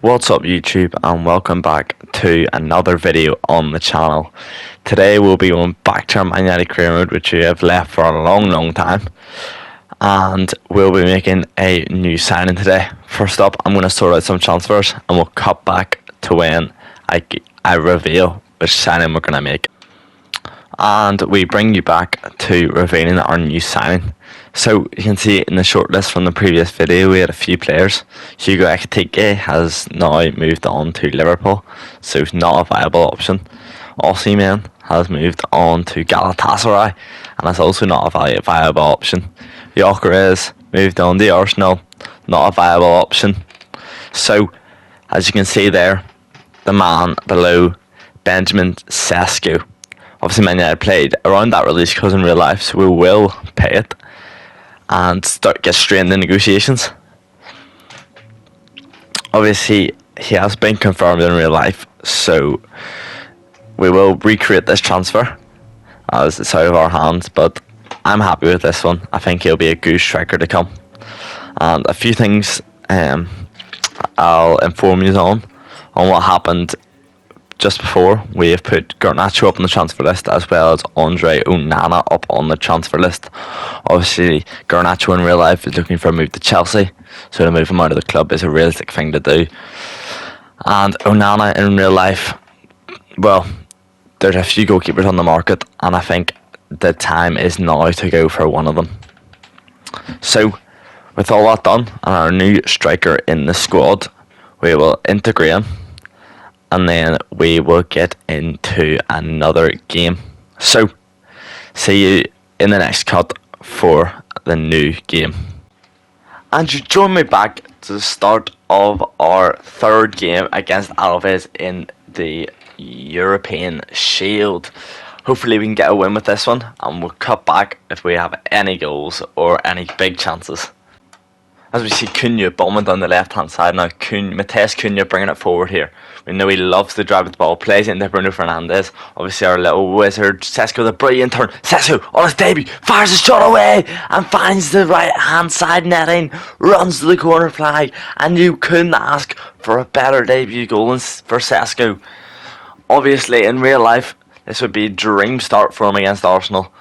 What's up YouTube, and welcome back to another video on the channel. Today we'll be going back to our Man United career mode, which we have left for a long time, and we'll be making a new signing today. First up, I'm going to sort out some transfers and we'll cut back to when I reveal which signing we're going to make. And we bring you back to revealing our new signing. So you can see in the shortlist from the previous video we had a few players. Hugo Ekitike has now moved on to Liverpool, so he's not a viable option. Osimhen has moved on to Galatasaray and is also not a viable option. Gyökeres moved on to Arsenal, not a viable option. So as you can see there, the man below, Benjamin Sesko. Obviously Man United played around that release clause in real life, so we will pay it and get straight into negotiations. Obviously he has been confirmed in real life, so we will recreate this transfer as it's out of our hands, but I'm happy with this one. I think he'll be a good striker to come. And a few things I'll inform you on what happened just before. We have put Garnacho up on the transfer list, as well as Andre Onana up on the transfer list. Obviously Garnacho in real life is looking for a move to Chelsea, so to move him out of the club is a realistic thing to do. And Onana in real life, well, there's a few goalkeepers on the market, and I think the time is now to go for one of them. So with all that done and our new striker in the squad, we will integrate him, and then we will get into another game. So see you in the next cut for the new game. And you join me back to the start of our third game against Alaves in the European Shield. Hopefully we can get a win with this one, and we'll cut back if we have any goals or any big chances. As we see Cunha bombing down the left hand side now, Matheus Cunha bringing it forward here. We know he loves to drive with the ball, plays it into Bruno Fernandes. Obviously our little wizard Sesko, the brilliant turn. Sesko on his debut, fires a shot away and finds the right hand side netting, runs to the corner flag, and you couldn't ask for a better debut goal for Sesko. Obviously in real life this would be a dream start for him against Arsenal,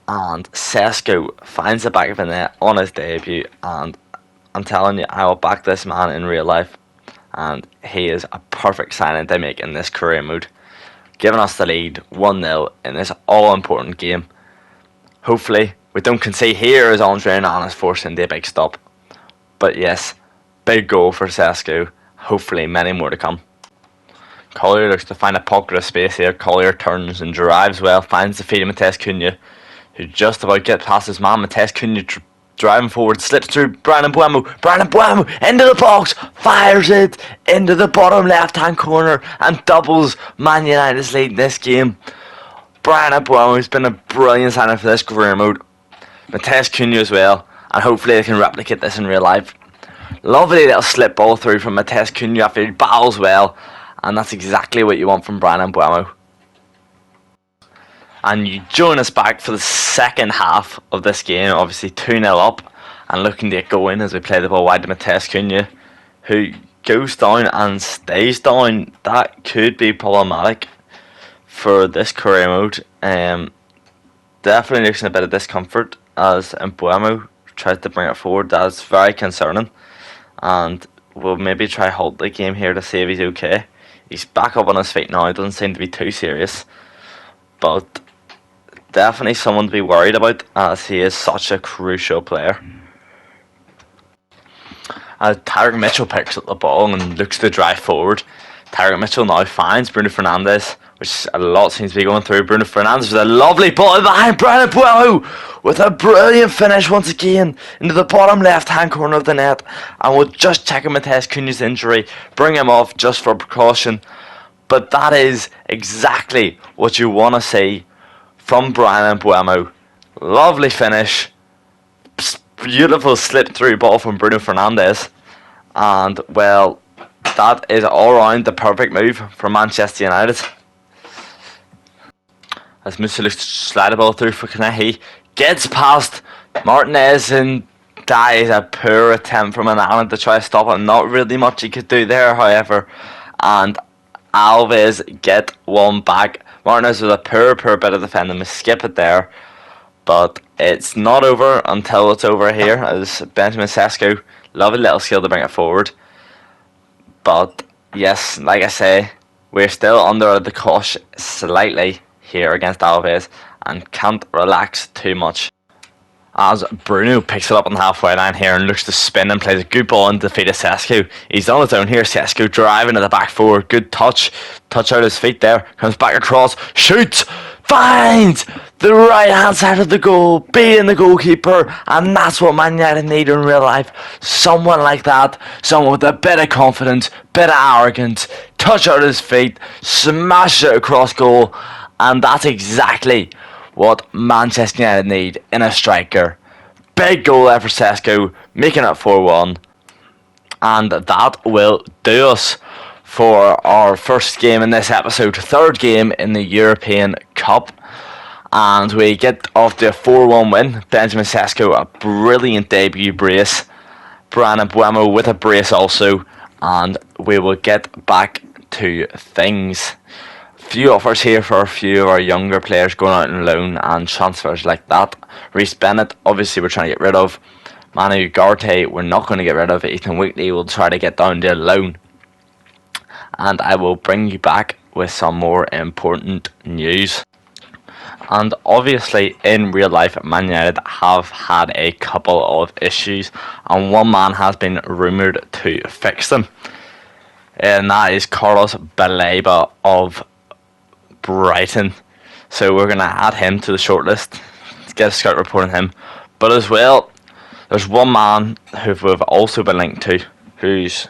and Sesko finds the back of the net on his debut, and I'm telling you, I will back this man in real life, and he is a perfect signing to make in this career mode, giving us the lead 1-0 in this all-important game. Hopefully we don't concede here as Andre Onana is forced into a big stop. But yes, big goal for Sesko. Hopefully many more to come. Collier looks to find a pocket of space here. Collier turns and drives well, finds the feet of Matheus Cunha, who just about gets past his man. Matheus Cunha driving forward, slips through Bryan Mbeumo into the box, fires it into the bottom left hand corner and doubles Man United's lead in this game. Bryan Mbeumo has been a brilliant signing for this career mode. Matheus Cunha as well, and hopefully they can replicate this in real life. Lovely little slip ball through from Matheus Cunha after he battles well, and that's exactly what you want from Bryan Mbeumo. And you join us back for the second half of this game, obviously 2-0 up and looking to get going as we play the ball wide to Matheus Cunha, who goes down and stays down. That could be problematic for this career mode. Definitely looks in a bit of discomfort as Mbeumo tries to bring it forward. That's very concerning, and we'll maybe try hold the game here to see if he's okay. He's back up on his feet now, it doesn't seem to be too serious, but definitely someone to be worried about as he is such a crucial player. Tyrick Mitchell picks up the ball and looks to drive forward. Tyrick Mitchell now finds Bruno Fernandes, which a lot seems to be going through. Bruno Fernandes with a lovely ball behind Bryan Mbeumo with a brilliant finish once again into the bottom left hand corner of the net, and we'll just check Matheus Cunha's injury, bring him off just for precaution. But that is exactly what you want to see from Bryan Mbeumo. Lovely finish, beautiful slip through ball from Bruno Fernandes, and well, that is all round the perfect move for Manchester United. As Musa looks to slide the ball through for Kanehi, gets past Martinez and That is a poor attempt from Onana to try to stop it. Not really much he could do there, however. And Alves get one back. Martinez with a poor bit of defending. We skip it there. But it's not over until it's over here, as Benjamin Sesko, lovely little skill to bring it forward. But yes, like I say, we're still under the cosh slightly here against Alves and can't relax too much. As Bruno picks it up on the halfway line here and looks to spin and plays a good ball into the feet of Sesko. He's on his own here. Sesko driving to the back forward. Good touch out his feet there. Comes back across. Shoots. Finds the right hand side of the goal, beating the goalkeeper, and that's what Man United need in real life. Someone like that, someone with a bit of confidence, bit of arrogance, touch out his feet, smash it across goal, and that's exactly what Manchester United need in a striker. Big goal there for Sesko, making it 4-1, and that will do us for our first game in this episode, third game in the European Cup, and we get off to a 4-1 win. Benjamin Sesko, a brilliant debut brace, Bryan Mbeumo with a brace also, and we will get back to things. Few offers here for a few of our younger players going out on loan and transfers like that. Reece Bennett, obviously we're trying to get rid of. Manu Ugarte, we're not going to get rid of. Ethan Wheatley will try to get down to loan. And I will bring you back with some more important news. And obviously in real life, Man United have had a couple of issues, and one man has been rumoured to fix them, and that is Carlos Baleba of Brighton. So we're going to add him to the shortlist to get a scout report on him. But as well, there's one man who we've also been linked to, who's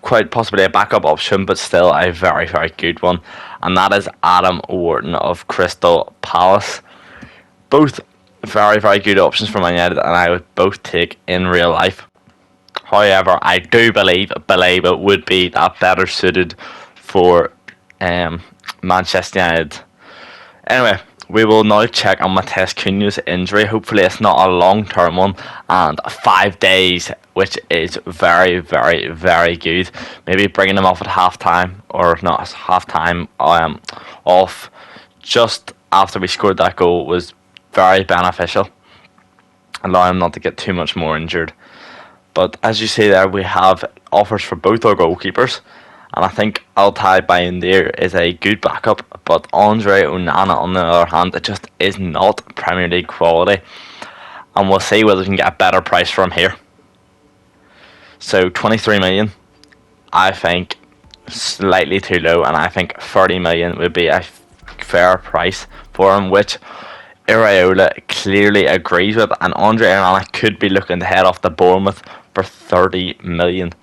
quite possibly a backup option, but still a very, very good one, and that is Adam Wharton of Crystal Palace. Both very, very good options for Man United, and I would both take in real life. However, I do believe Baleba would be that better suited for Manchester United. Anyway, we will now check on Matheus Cunha's injury. Hopefully it's not a long-term one, and 5 days, which is very, very, very good. Maybe bringing him off at half-time, or not half-time, off just after we scored that goal was very beneficial. Allow him not to get too much more injured. But as you see there, we have offers for both our goalkeepers. And I think Altay Bayindir is a good backup, but Andre Onana, on the other hand, it just is not Premier League quality. And we'll see whether we can get a better price from here. So 23 million, I think slightly too low, and I think 30 million would be a fair price for him, which Iraola clearly agrees with, and Andre Onana could be looking to head off to Bournemouth for 30 million.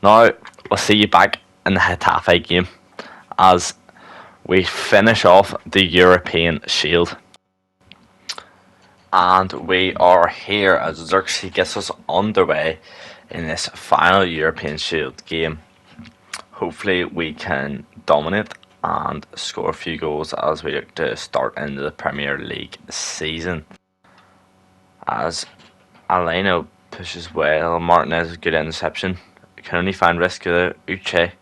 Now, we'll see you back in the Getafe game as we finish off the European Shield. And we are here as Xerxes gets us underway in this final European Shield game. Hopefully we can dominate and score a few goals as we look to start into the Premier League season. As Aleno pushes well, Martinez, good interception. Can only find Risco. Uche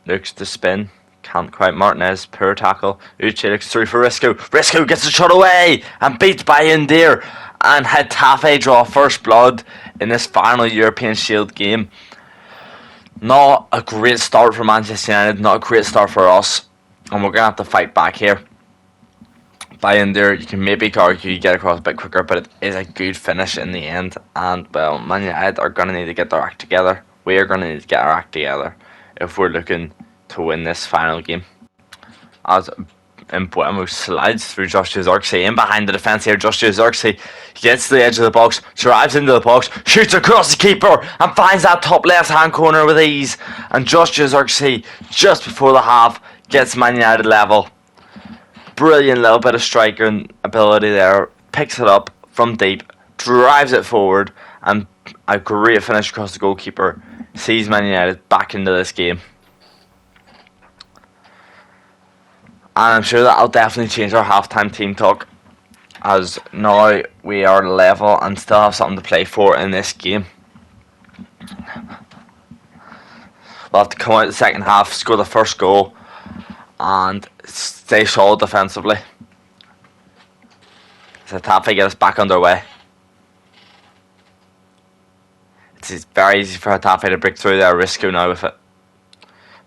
looks to spin, can't quite. Martinez, poor tackle. Uche looks through for Risco. Risco gets a shot away and beats Bayindir, and Getafe draw first blood in this final European Shield game. Not a great start for Manchester United, not a great start for us, and we're going to have to fight back here. Bayindir, you can maybe argue you get across a bit quicker, but it is a good finish in the end, and well, Man United are going to need to get their act together. We are going to need to get our act together if we're looking to win this final game. As Mbeumo slides through Joshua Zirkzee in behind the defence here. Joshua Zirkzee gets to the edge of the box, drives into the box, shoots across the keeper and finds that top left hand corner with ease. And Joshua Zirkzee, just before the half, gets Man United level. Brilliant little bit of striking ability there. Picks it up from deep, drives it forward, and a great finish across the goalkeeper sees Man United back into this game. And I'm sure that'll definitely change our halftime team talk, as now we are level and still have something to play for in this game. We'll have to come out the second half, score the first goal, and stay solid defensively. So Getafe get us back underway. It's very easy for Getafe to break through there. Risco now with it.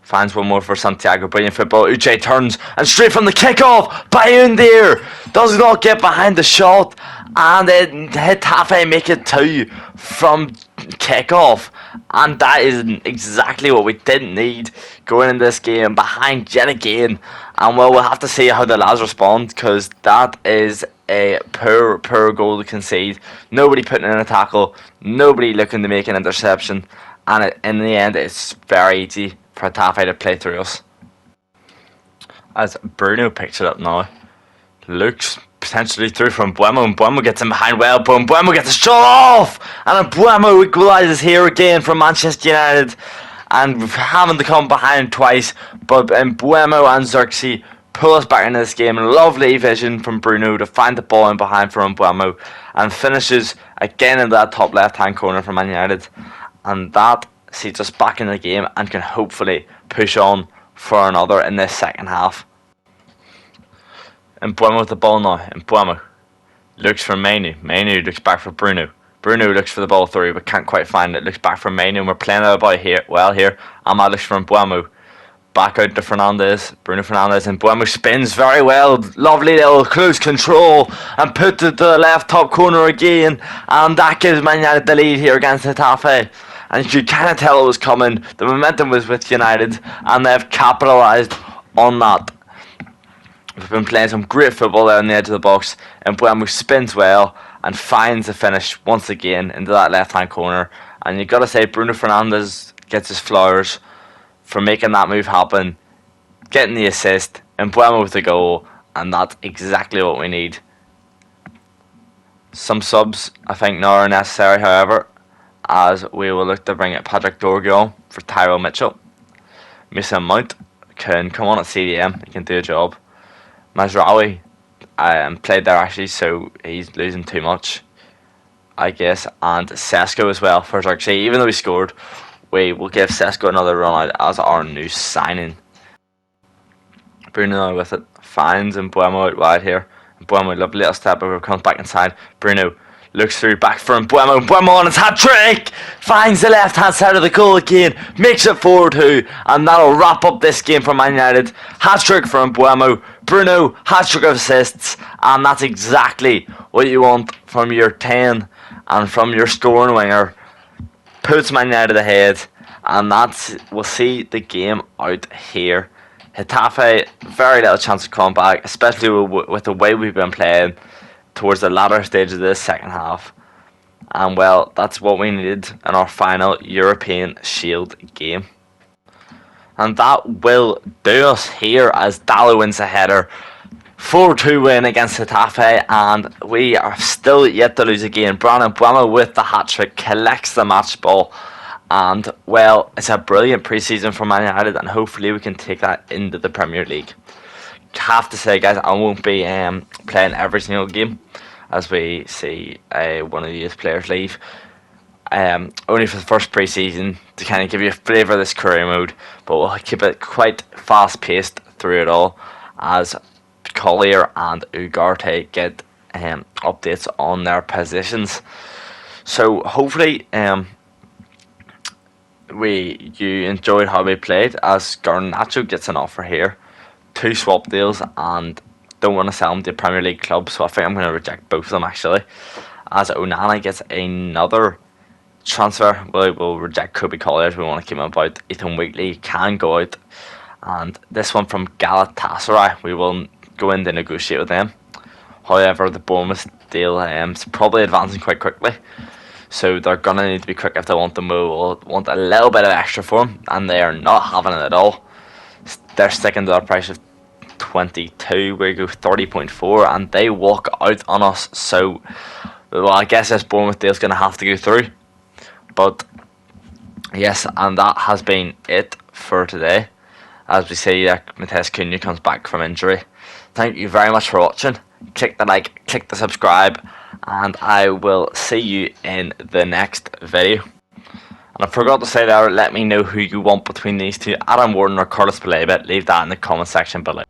Finds one more for Santiago. Brilliant football. Uche turns and straight from the kickoff. Bayundir does not get behind the shot, and then Getafe make it 2 from kickoff. And that is exactly what we didn't need going in this game. Behind yet again. And well, we'll have to see how the lads respond, because that is a poor goal to concede. Nobody putting in a tackle. Nobody looking to make an interception. And in the end, it's very easy for Getafe to play through us. As Bruno picks it up now. Looks potentially through from Mbeumo, and Mbeumo gets him behind well, but Mbeumo gets a shot off! And Mbeumo equalises here again from Manchester United. And having to come behind twice, but Mbeumo and Xerxes pull us back into this game. Lovely vision from Bruno to find the ball in behind for Mbeumo, and finishes again in that top left hand corner for Man United. And that seats us back in the game and can hopefully push on for another in this second half. Mbeumo with the ball now. Mbeumo looks for Mainu. Mainu looks back for Bruno. Bruno looks for the ball through but can't quite find it. Looks back for Mainu, and we're playing it about here. Well, here Amad looks for Mbeumo. Back out to Fernandes. Bruno Fernandes, and Mbeumo spins very well. Lovely little close control and put it to the left top corner again. And that gives Man United the lead here against Getafe. And you could kind of tell it was coming. The momentum was with United, and they've capitalised on that. We've been playing some great football there on the edge of the box, and Mbeumo spins well and finds the finish once again into that left hand corner. And you've got to say, Bruno Fernandes gets his flowers for making that move happen, getting the assist, and Mbeumo with the goal, and that's exactly what we need. Some subs I think now are necessary, however, as we will look to bring it Patrick Dorgu on for Tyrell Mitchell. Mason Mount can come on at CDM, he can do a job. Mazraoui played there actually, so he's losing too much, I guess. And Sesko as well for Xerxes. Even though he scored, we will give Sesko another run out as our new signing. Bruno with it, finds Mbeumo out wide here. Mbeumo, lovely little step over, comes back inside. Bruno looks through back for Mbeumo. Mbeumo on his hat trick! Finds the left hand side of the goal again. Makes it 4-2. And that'll wrap up this game for Man United. Hat trick for Mbeumo. Bruno, hat trick of assists. And that's exactly what you want from your 10 and from your scoring winger. Puts Man United ahead. And we'll see the game out here. Getafe, very little chance of comeback, especially with the way we've been playing towards the latter stage of this second half. And well, that's what we needed in our final European Shield game. And that will do us here as Dalot wins a header. 4-2 win against Getafe, and we are still yet to lose again. Brandon Mbeumo with the hat-trick collects the match ball. And well, it's a brilliant pre-season for Man United, and hopefully we can take that into the Premier League. Have to say, guys, I won't be playing every single game as we see one of the youth players leave. Only for the first pre-season to kind of give you a flavour of this career mode, but we'll keep it quite fast-paced through it all as Collier and Ugarte get updates on their positions. So hopefully you enjoyed how we played, as Garnacho gets an offer here. 2 swap deals, and don't want to sell him to a Premier League club, so I think I'm going to reject both of them actually. As Onana gets another transfer, we'll reject Kobe Collier. We want to keep him about. Ethan Wheatley can go out, and this one from Galatasaray, we will go in to negotiate with them. However, the Bournemouth deal is probably advancing quite quickly, so they're going to need to be quick if they want to move. We'll want a little bit of extra for him, and they are not having it at all. They're sticking to their price of 22, we go 30.4, and they walk out on us. So, well, I guess this Bournemouth deal is going to have to go through. But yes, and that has been it for today. As we see, Matheus Cunha comes back from injury. Thank you very much for watching. Click the like, click the subscribe, and I will see you in the next video. And I forgot to say there, let me know who you want between these two, Adam Warden or Curtis Baleba. Leave that in the comment section below.